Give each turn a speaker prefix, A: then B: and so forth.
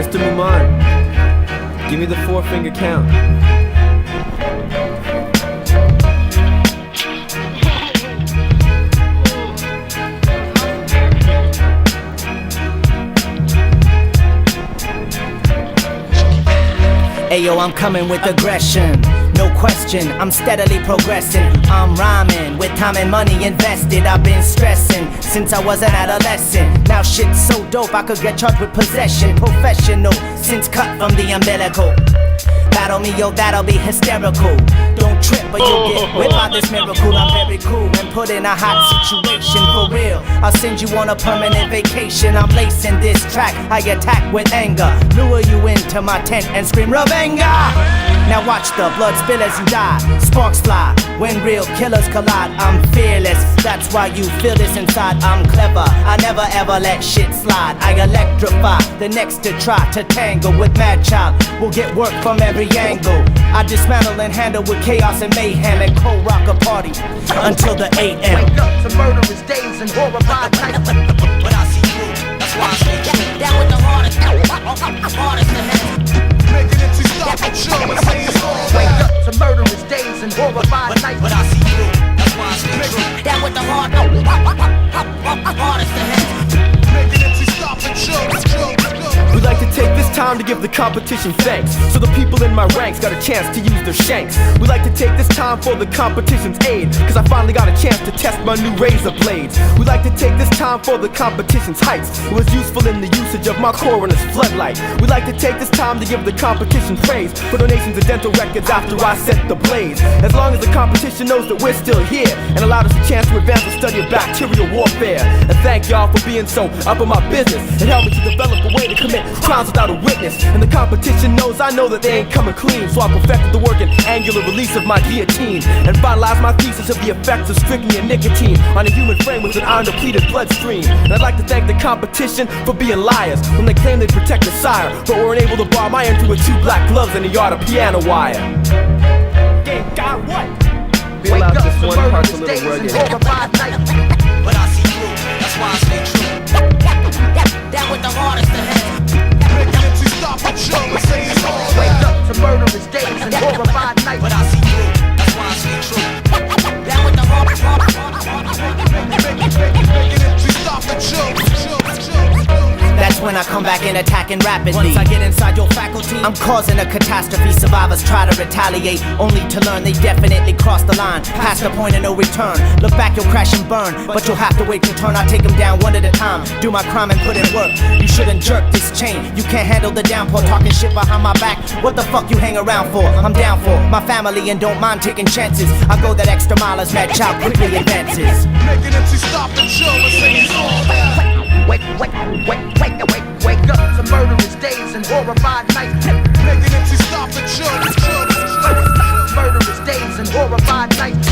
A: Mr. Muman, give me the 4-finger count.
B: Ayo, I'm coming with aggression. No question, I'm steadily progressing. I'm rhyming with time and money invested. I've been stressing since I was an adolescent. Now shit's so dope I could get charged with possession. Professional, since cut from the umbilical. Battle me, yo, that'll be hysterical. Don't trip or you'll get whipped by this miracle. I'm very cool and put in a hot situation for real. I'll send you on a permanent vacation. I'm lacing this track, I attack with anger. Lure you into my tent and scream Ravenga. Now watch the blood spill as you die. Sparks fly when real killers collide. I'm fearless, that's why you feel this inside. I'm clever, I never ever let shit slide. I electrify the next to try to tangle with Mad Child. We'll get work from every angle. I dismantle and handle with chaos and mayhem and cold rock a party until the 8 a.m.
C: Wake up to murderous days and horrified nights.
D: But I see you, that's why I stay true. Down with the hardest to handle.
E: Making it to stop and show and say it's all
C: Wake up to murderous days and horrified nights.
D: But I see you, that's why I stay true. Down with the hardest to handle.
E: making it to stop and show.
A: We like to take this time to give the competition thanks, so the people in my ranks got a chance to use their shanks. We like to take this time for the competition's aid, cause I finally got a chance to test my new razor blades. We like to take this time for the competition's heights. It was useful in the usage of my coroner's floodlight. We like to take this time to give the competition praise for donations of dental records after I set the blaze. As long as the competition knows that we're still here and allowed us a chance to advance the study of bacterial warfare. And thank y'all for being so up in my business. It helped me to develop a way to commit crimes without a witness. And the competition knows I know that they ain't coming clean, so I perfected the work and angular release of my guillotine and finalized my thesis of the effects of strychnine and nicotine on a human frame with an iron depleted bloodstream. And I'd like to thank the competition for being liars when they claim they protect the sire, but weren't able to bar my end with 2 black gloves and a yard of piano wire. Game got what? Feel
C: Wake
A: out
C: up
A: this
C: to
A: one part's a
C: murderous days
A: little
C: and
A: rugged.
C: horrified nights.
D: But I see you, that's why I stay true. Down with the hardest to handle.
E: Making it to stop and show and say it's all
C: Wake up to murderous days and horrified nights.
D: But I see you, that's why I stay true. Down with the hardest.
E: making it to stop and show.
B: That's when I come back in attacking rapidly. Once I get inside your faculty, I'm causing a catastrophe. Survivors try to retaliate, only to learn they definitely crossed the line, past the point of no return. Look back, you'll crash and burn, but you'll have to wait your turn. I take them down one at a time, do my crime and put in work. You shouldn't jerk this chain, you can't handle the downpour. Talking shit behind my back, what the fuck you hang around for? I'm down for my family and don't mind taking chances. I go that extra mile as Mad Child quickly advances.
E: Making it to stop and show and say it's all that.
C: Wake up to murderous days and horrified nights.
E: Making it to stop and show.
C: Murderous days and horrified nights.